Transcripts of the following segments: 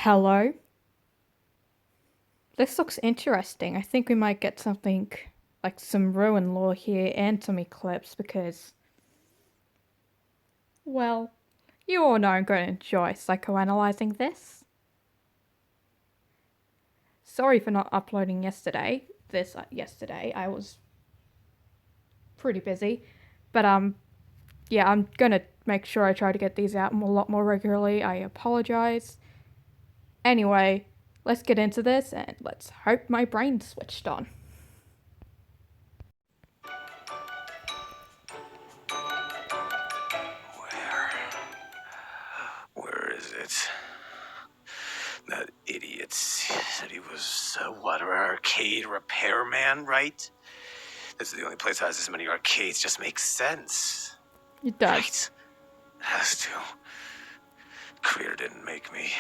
Hello. This looks interesting. I think we might get something like some ruin lore here and some eclipse because, well, you all know I'm going to enjoy psychoanalyzing this. Sorry for not uploading yesterday. Yesterday. I was pretty busy, but yeah, I'm gonna make sure I try to get these out a lot more regularly. I apologize. Anyway, let's get into this and let's hope my brain switched on. Where? Where is it? That idiot said he was, an arcade repairman, right? This is the only place that has this many arcades. Just makes sense. It does. Right. It has to. Creator didn't make me.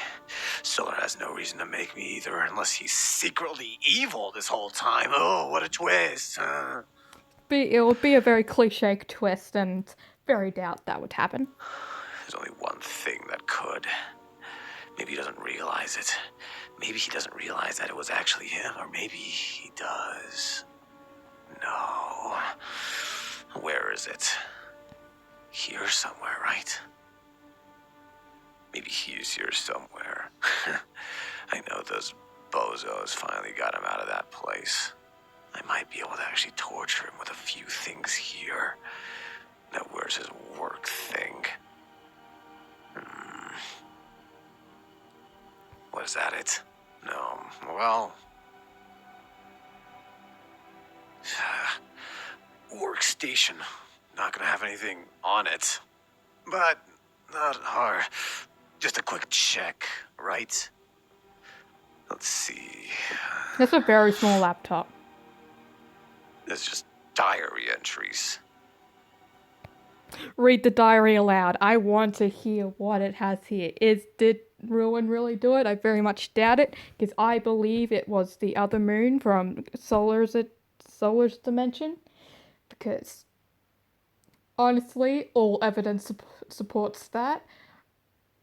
Solar has no reason to make me either, unless he's secretly evil this whole time. Oh, what a twist. It would be a very cliche twist, and very doubt that would happen. There's only one thing that could. Maybe he doesn't realize it. Maybe he doesn't realize that it was actually him, or maybe he does. No. Where is it? Here somewhere, right? Maybe he's here somewhere. I know those bozos finally got him out of that place. I might be able to actually torture him with a few things here. Now, where's his work thing? Was that it? No. Well... workstation. Not gonna have anything on it. But not hard. Just a quick check, right? Let's see. That's a very small laptop. There's just diary entries. Read the diary aloud. I want to hear what it has here. Did Ruin really do it? I very much doubt it, because I believe it was the other moon from Solar's dimension. Because honestly, all evidence supports that.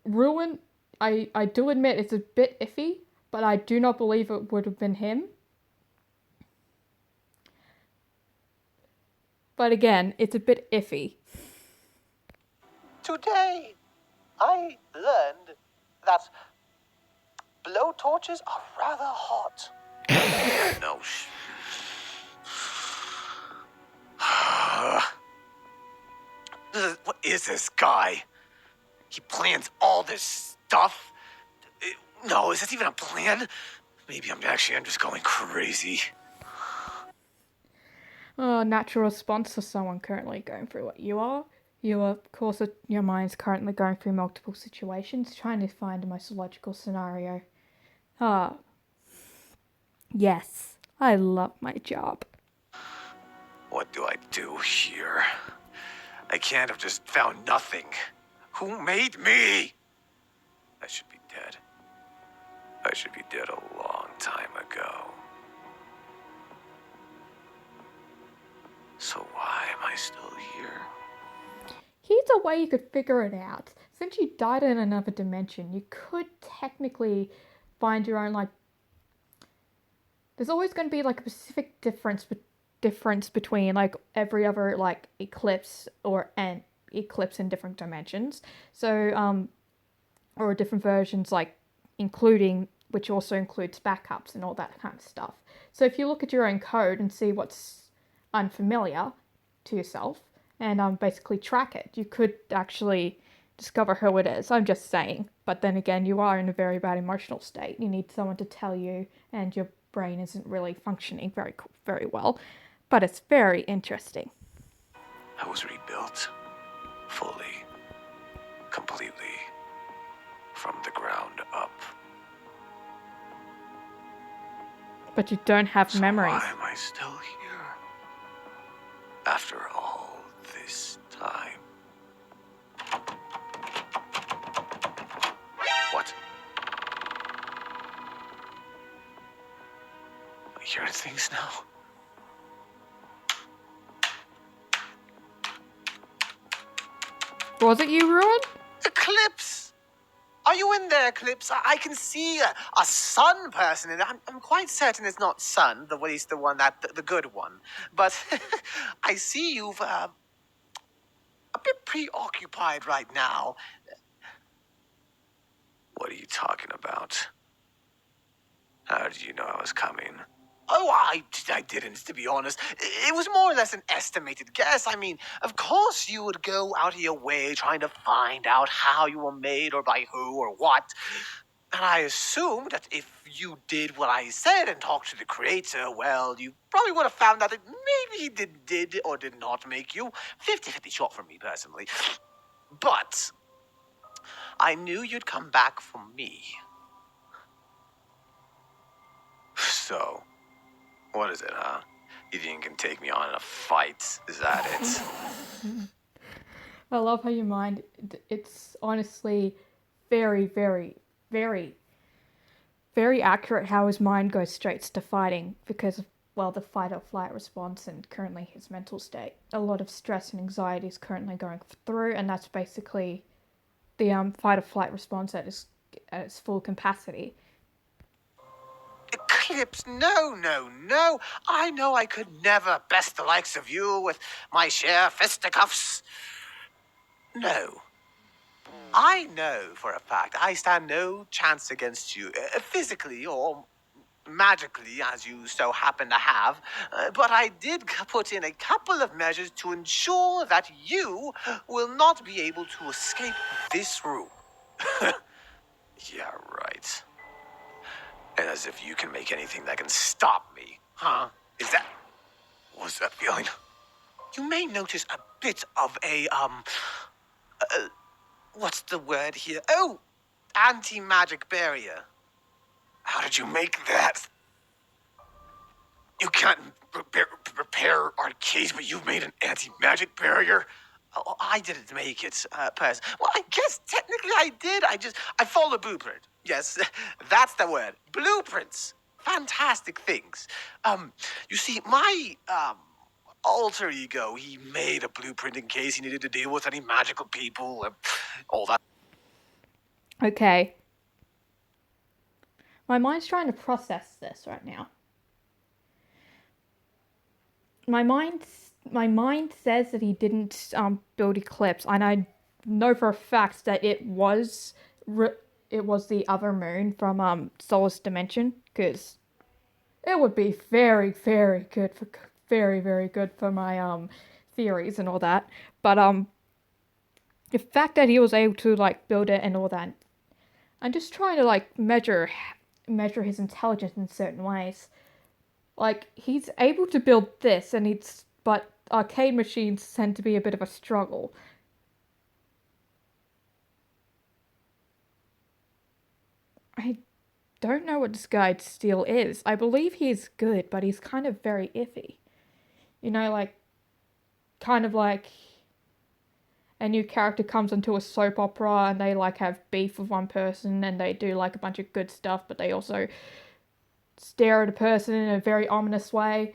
Ruin, I do admit it's a bit iffy, but I do not believe it would have been him. But again, it's a bit iffy. Today, I learned that blowtorches are rather hot. No. What is this guy? He plans all this stuff? No, is this even a plan? Maybe I'm just going crazy. Oh, natural response for someone currently going through what you are. You are, of course, your mind's currently going through multiple situations, trying to find the most logical scenario. Ah. Yes, I love my job. What do I do here? I can't have just found nothing. Who made me? I should be dead. I should be dead a long time ago. So why am I still here? Here's a way you could figure it out. Since you died in another dimension, you could technically find your own, like... There's always going to be, like, a specific difference between, like, every other, like, eclipse an eclipse in different dimensions. So, or different versions, like, which also includes backups and all that kind of stuff. So if you look at your own code and see what's unfamiliar to yourself, and basically track it, you could actually discover who it is. I'm just saying. But then again, you are in a very bad emotional state. You need someone to tell you, and your brain isn't really functioning very well. But it's very interesting. I was rebuilt. Fully. Completely. From the ground up. But you don't have memories. Why am I still here? After all this time. What? Am I hearing things now? Was it you, Ruin? Eclipse! Are you in there, Eclipse? I can see a sun person, and I'm quite certain it's not Sun, at least the one the good one. But I see you've a bit preoccupied right now. What are you talking about? How did you know I was coming? Oh, I didn't, to be honest. It was more or less an estimated guess. I mean, of course you would go out of your way trying to find out how you were made or by who or what. And I assumed that if you did what I said and talked to the creator, well, you probably would have found out that maybe he did or did not make you. 50-50 shot for me, personally. But I knew you'd come back for me. So, what is it, huh? You think you can take me on in a fight? Is that it? I love how your mind, it's honestly very, very, very, very accurate how his mind goes straight to fighting because of, well, the fight or flight response and currently his mental state. A lot of stress and anxiety is currently going through, and that's basically the fight or flight response at its full capacity. Eclipse, no. I know I could never best the likes of you with my sheer fisticuffs. No. I know for a fact I stand no chance against you, physically or magically, as you so happen to have. But I did put in a couple of measures to ensure that you will not be able to escape this room. Yeah, right. And as if you can make anything that can stop me, huh? What's that feeling? You may notice a bit of what's the word here? Oh, anti-magic barrier. How did you make that? You can't repair arcades, but you've made an anti-magic barrier? Oh, I didn't make it, Pez. Well, I guess technically I did. I followed a blueprint. Yes, that's the word. Blueprints. Fantastic things. You see, my, alter ego, he made a blueprint in case he needed to deal with any magical people, all that. Okay. My mind's trying to process this right now. My mind says that he didn't build Eclipse, and I know for a fact that it was the other moon from Solace Dimension, because it would be very, very good for very good for my theories and all that. But the fact that he was able to like build it and all that, I'm just trying to like measure his intelligence in certain ways. Like he's able to build this, but arcade machines tend to be a bit of a struggle. I don't know what this guy's steel is. I believe he's good, but he's kind of very iffy. You know, like kind of like a new character comes into a soap opera and they like have beef with one person and they do like a bunch of good stuff, but they also stare at a person in a very ominous way.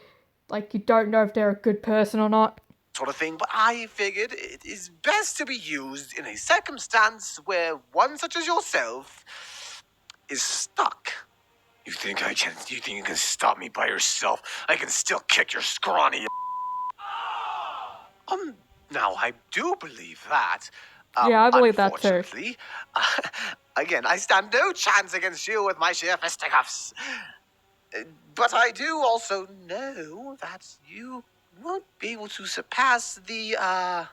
Like you don't know if they're a good person or not. Sort of thing, but I figured it is best to be used in a circumstance where one such as yourself is stuck. You think you can stop me by yourself? I can still kick your scrawny. Now I do believe that. Yeah, I believe that too. Unfortunately, again, I stand no chance against you with my sheer fisticuffs. But I do also know that you won't be able to surpass that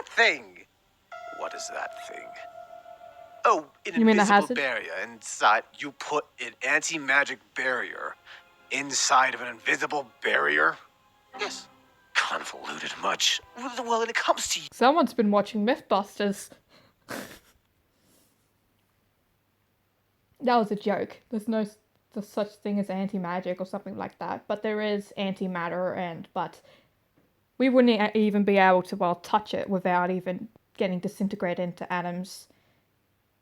thing. What is that thing? Oh, an You mean the invisible hazard? barrier inside. You put an anti-magic barrier inside of an invisible barrier? Yes. Convoluted much. Well, when it comes to Someone's been watching Mythbusters. That was a joke. There's such thing as anti-magic or something like that, but there is antimatter, but we wouldn't even be able to, well, touch it without even getting disintegrated into atoms.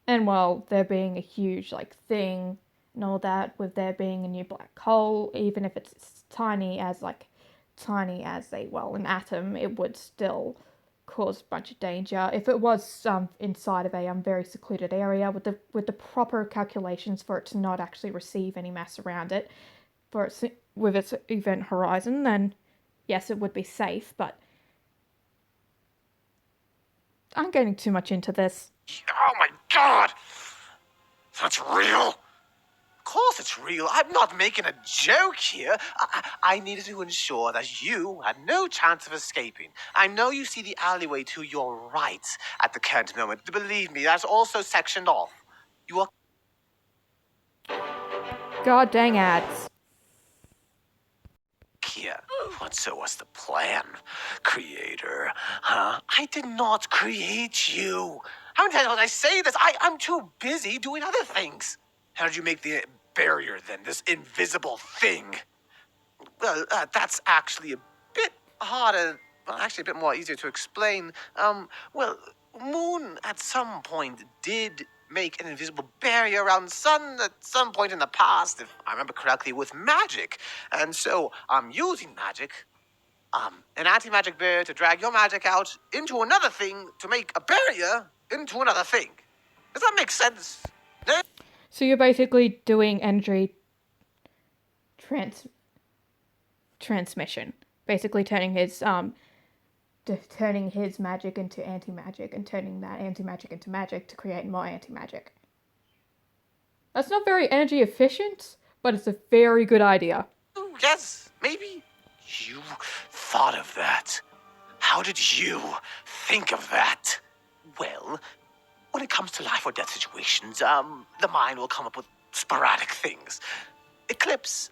And, well, there being a huge, like, thing and all that, with there being a new black hole, even if it's tiny as an atom, it would still cause a bunch of danger. If it was inside of a very secluded area with the proper calculations for it to not actually receive any mass around it, for its with its event horizon, then yes, it would be safe. But I'm getting too much into this. Oh my god! That's real! Of course it's real. I'm not making a joke here. I needed to ensure that you had no chance of escaping. I know you see the alleyway to your right at the current moment. Believe me, that's also sectioned off. You are God dang ads. here. So what's the plan, creator? Huh? I did not create you. How many times did I say this? I'm too busy doing other things. How did you make the barrier then? This invisible thing? Well, that's actually a bit harder. Well, actually, a bit more easier to explain. Well, Moon at some point did make an invisible barrier around Sun at some point in the past, if I remember correctly, with magic. And so I'm using magic, an anti-magic barrier to drag your magic out into another thing to make a barrier into another thing. Does that make sense? No? So you're basically doing energy transmission, basically turning his magic into anti-magic and turning that anti-magic into magic to create more anti-magic. That's not very energy efficient, but it's a very good idea. Yes, maybe. You thought of that. How did you think of that? Well, when it comes to life or death situations, the mind will come up with sporadic things. Eclipse.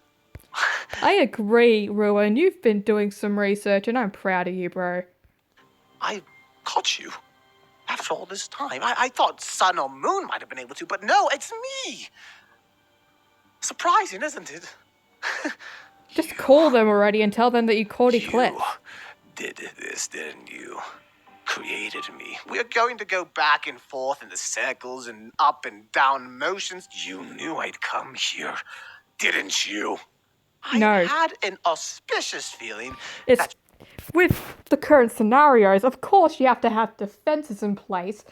I agree, Ruin. You've been doing some research and I'm proud of you, bro. I caught you. After all this time, I thought Sun or Moon might have been able to, but no, it's me. Surprising, isn't it? Just call them already and tell them that you caught Eclipse. You did this, didn't you? Created me. We're going to go back and forth in the circles and up and down motions. You knew I'd come here, didn't you? No. I had an auspicious feeling It's with the current scenarios, of course you have to have defenses in place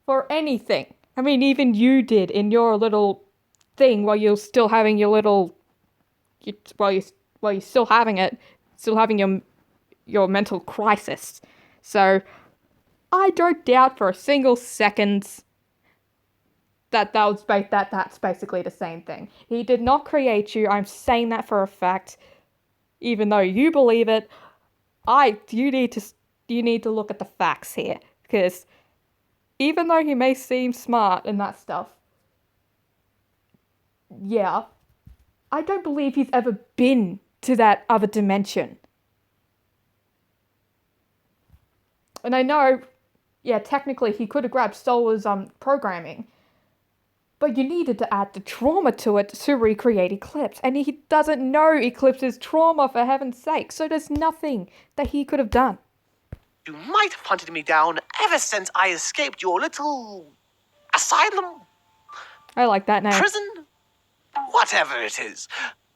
for anything. I mean, even you did in your little thing while you're still having your little, while you're still having it, still having your mental crisis. So I don't doubt for a single second that's basically the same thing. He did not create you. I'm saying that for a fact. Even though you believe it, you need to look at the facts here, because even though he may seem smart and that stuff, yeah, I don't believe he's ever been to that other dimension. And I know, yeah, technically he could have grabbed Solar's programming, but you needed to add the trauma to it to recreate Eclipse, and he doesn't know Eclipse's trauma, for heaven's sake, so there's nothing that he could have done. you might have hunted me down ever since I escaped your little asylum, I like that name. prison, whatever it is.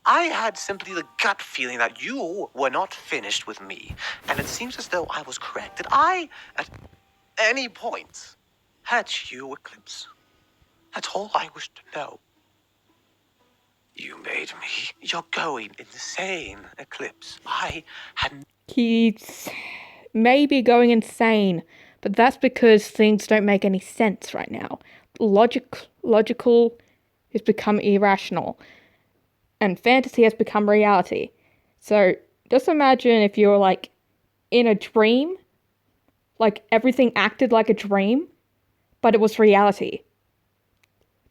I had simply the gut feeling that you were not finished with me, and it seems as though I was correct. Did I, at any point, hurt you, Eclipse? That's all I wish to know. You made me. You're going insane, Eclipse. He's maybe going insane, but that's because things don't make any sense right now. Logical has become irrational, and fantasy has become reality. So just imagine if you're like in a dream, like everything acted like a dream, but it was reality.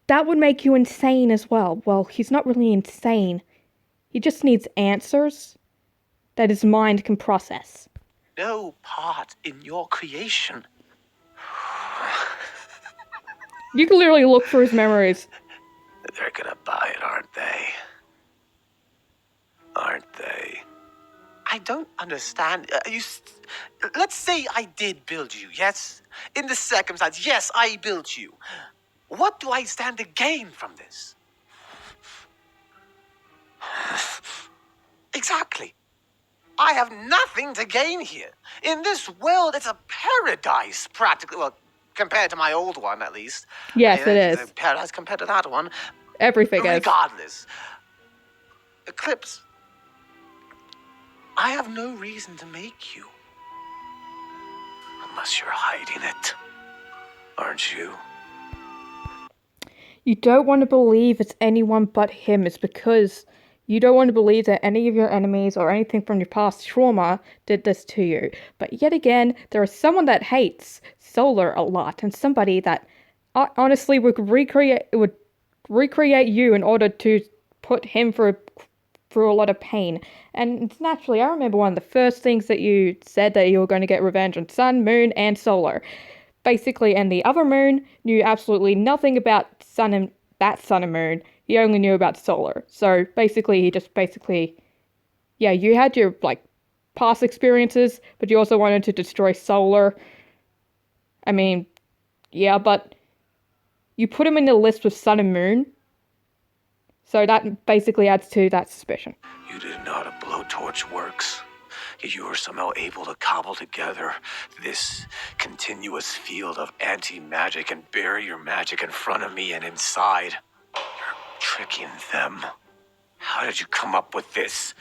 That would make you insane as well. Well, he's not really insane. He just needs answers that his mind can process. No part in your creation. You can literally look through his memories. They're gonna buy it, aren't they? Aren't they? I don't understand. Let's say I did build you, yes? In this circumstance, yes, I built you. What do I stand to gain from this? Exactly. I have nothing to gain here. In this world, it's a paradise, practically. Well, compared to my old one, at least. Yes, it It's is. a paradise compared to that one. Everything is. Regardless, Eclipse, I have no reason to make you. Unless you're hiding it. Aren't you? You don't want to believe it's anyone but him. It's because you don't want to believe that any of your enemies or anything from your past trauma did this to you. But yet again, there is someone that hates Solar a lot, and somebody that honestly would recreate you in order to put him through a lot of pain. And naturally, I remember one of the first things that you said, that you were going to get revenge on Sun, Moon, and Solar. Basically, and the other Moon knew absolutely nothing about Sun and Moon. He only knew about Solar. So basically, yeah, you had your like past experiences, but you also wanted to destroy Solar. I mean, yeah, but you put him in the list with Sun and Moon, so that basically adds to that suspicion. You didn't know how a blowtorch works. Yet you were somehow able to cobble together this continuous field of anti-magic and bury your magic in front of me and inside. You're tricking them. How did you come up with this?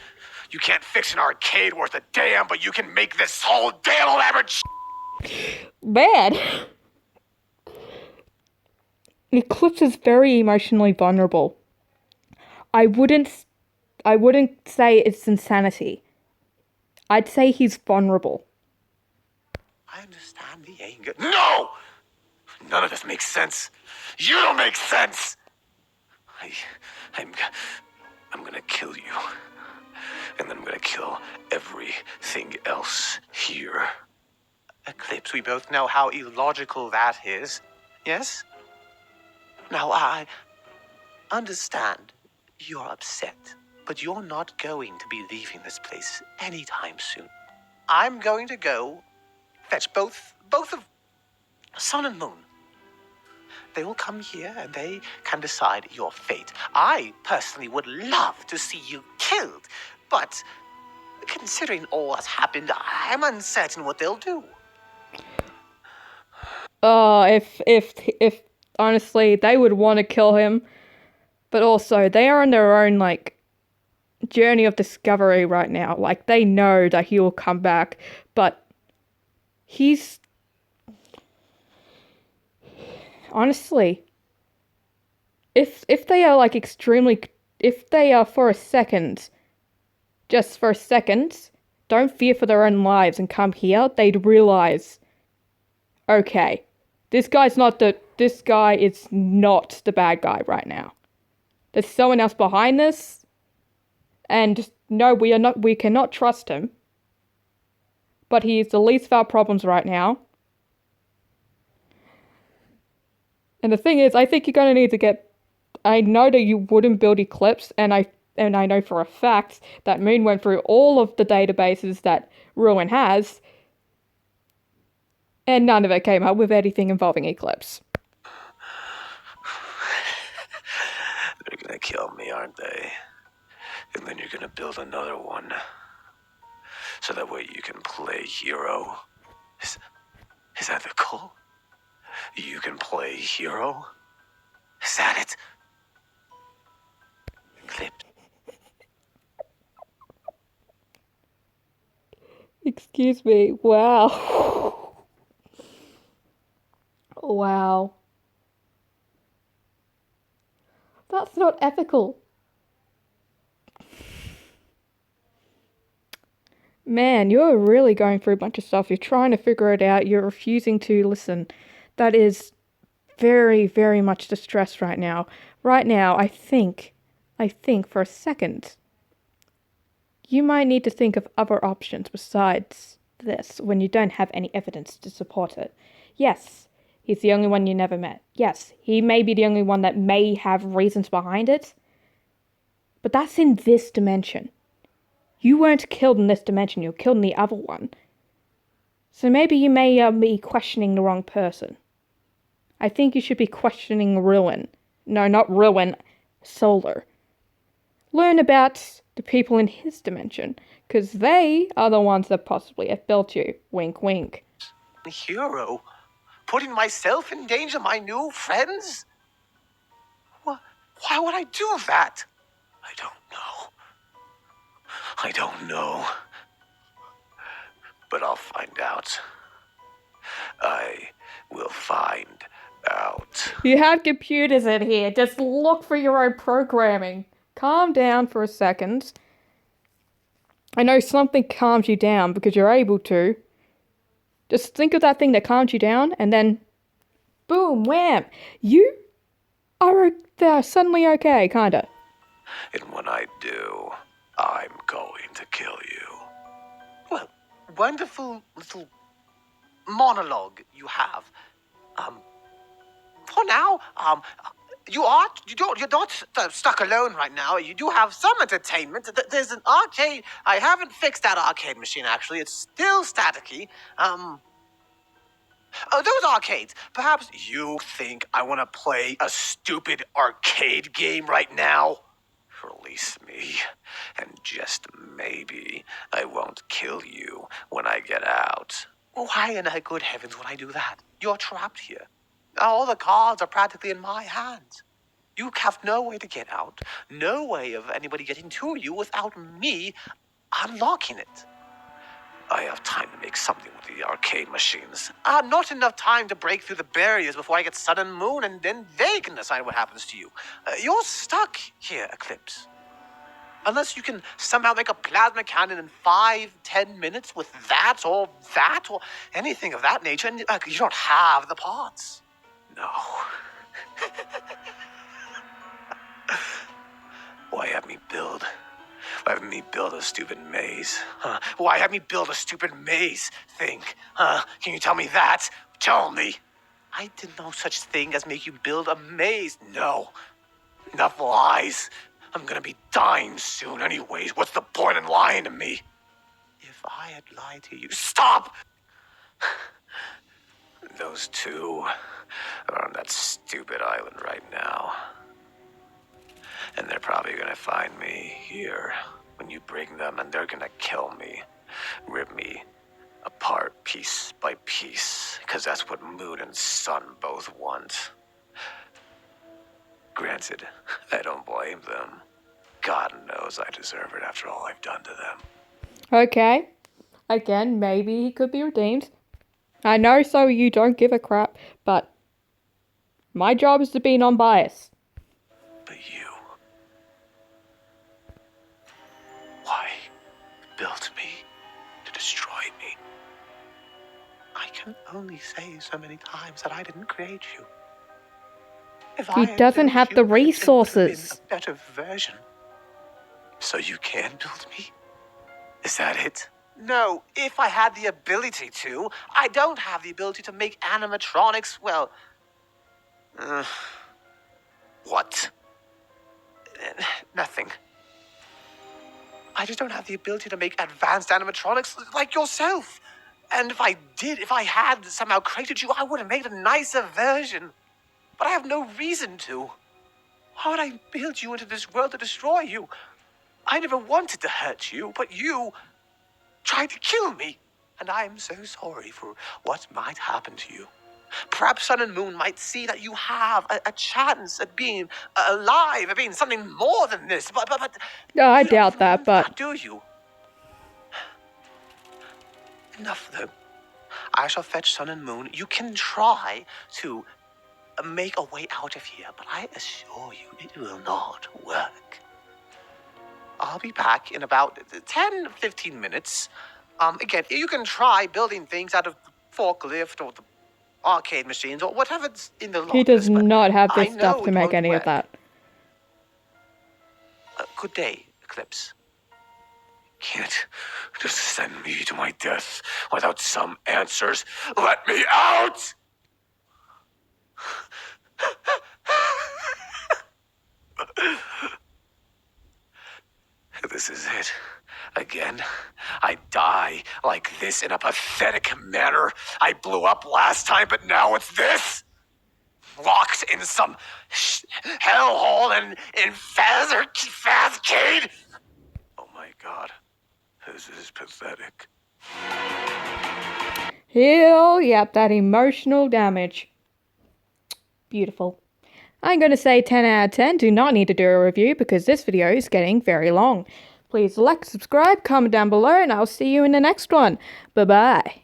You can't fix an arcade worth a damn, but you can make this whole damn elaborate Bad. Eclipse is very emotionally vulnerable. I wouldn't say it's insanity. I'd say he's vulnerable. I understand the anger. No! None of this makes sense. You don't make sense! I'm gonna kill you. And then I'm gonna kill everything else here. Eclipse, we both know how illogical that is. Yes? Now, I understand you're upset, but you're not going to be leaving this place anytime soon. I'm going to go fetch both of Sun and Moon. They will come here and they can decide your fate. I personally would love to see you killed, but considering all that's happened, I'm uncertain what they'll do. If honestly, they would want to kill him, but also they are on their own like journey of discovery right now. Like they know that he will come back, but he's honestly, if they are like if they are for a second, just for a second, don't fear for their own lives and come here, they'd realize, okay, this guy is not the bad guy right now. There's someone else behind this, and no, we cannot trust him. But he is the least of our problems right now. And the thing is, I think you're gonna need to get. I know that you wouldn't build Eclipse, and I know for a fact that Moon went through all of the databases that Ruin has, and none of it came up with anything involving Eclipse. They're gonna kill me, aren't they? And then you're gonna build another one. So that way you can play hero. Is that the goal? You can play hero? Is that it? Eclipse. Excuse me. Wow. Wow. That's not ethical. Man, you're really going through a bunch of stuff. You're trying to figure it out. You're refusing to listen. That is very, very much distress right now. Right now, I think for a second, you might need to think of other options besides this when you don't have any evidence to support it. Yes, he's the only one you never met. Yes, he may be the only one that may have reasons behind it. But that's in this dimension. You weren't killed in this dimension, you were killed in the other one. So maybe you may be questioning the wrong person. I think you should be questioning Ruin. No, not Ruin, Solar. learn about the people in his dimension, because they are the ones that possibly have built you. Wink, wink. Hero? Putting myself in danger, my new friends? Why would I do that? I don't know. I don't know. But I'll find out. I will find out. You have computers in here. Just look for your own programming. Calm down for a second. I know something calms you down because you're able to. Just think of that thing that calms you down, and then boom, wham, you are suddenly okay, kinda. And when I do, I'm going to kill you. Well, wonderful little monologue you have. For now, you're not stuck alone right now. You do have some entertainment. There's an arcade. I haven't fixed that arcade machine, actually. It's still staticky. Oh, those arcades. Perhaps you think I want to play a stupid arcade game right now? Release me, and just maybe I won't kill you when I get out. Why in the good heavens would I do that? You're trapped here. All the cards are practically in my hands. You have no way to get out, no way of anybody getting to you without me unlocking it. I have time to make something with the arcade machines. Not enough time to break through the barriers before I get Sun and Moon, and then they can decide what happens to you. You're stuck here, Eclipse. Unless you can somehow make a plasma cannon in 5-10 minutes with that, or anything of that nature, and you don't have the parts. No. Why have me build? Why have me build a stupid maze? Huh? Why have me build a stupid maze? Think, huh? Can you tell me that? Tell me. I did no such thing as make you build a maze. No. Enough lies. I'm gonna be dying soon anyways. What's the point in lying to me? If I had lied to you... Stop! Those two are on that stupid island right now. And they're probably gonna find me here when you bring them, and they're gonna kill me. Rip me apart piece by piece, because that's what Moon and Sun both want. Granted, I don't blame them. God knows I deserve it after all I've done to them. Okay. Again, maybe he could be redeemed. I know so you don't give a crap, but my job is to be non-biased. But you... why built me to destroy me? I can only say so many times that I didn't create you. If He doesn't have the resources. A better version. So you can build me? Is that it? No, if I had the ability to. I don't have the ability to make animatronics, well... What? Nothing. I just don't have the ability to make advanced animatronics like yourself. And if I had somehow created you, I would have made a nicer version. But I have no reason to. Why would I build you into this world to destroy you? I never wanted to hurt you, but you tried to kill me. And I am so sorry for what might happen to you. Perhaps Sun and Moon might see that you have a chance at being alive, at being something more than this. But No, I you don't doubt even that, want but... do you? Enough, though. I shall fetch Sun and Moon. You can try to make a way out of here, but I assure you it will not work. I'll be back in about 10-15 minutes. Again, you can try building things out of the forklift or the arcade machines or whatever's in the lockers. He does but not have the I stuff know to it make won't any of work. that. Good day, Eclipse. Can't just send me to my death without some answers. Let me out! This is it. Again, I die like this in a pathetic manner. I blew up last time, but now it's this? locked in some hellhole in Fazcade. Oh my god. This is pathetic. Hell, yep, that emotional damage. Beautiful. I'm going to say 10 out of 10. Do not need to do a review because this video is getting very long. Please like, subscribe, comment down below, and I'll see you in the next one. Bye-bye.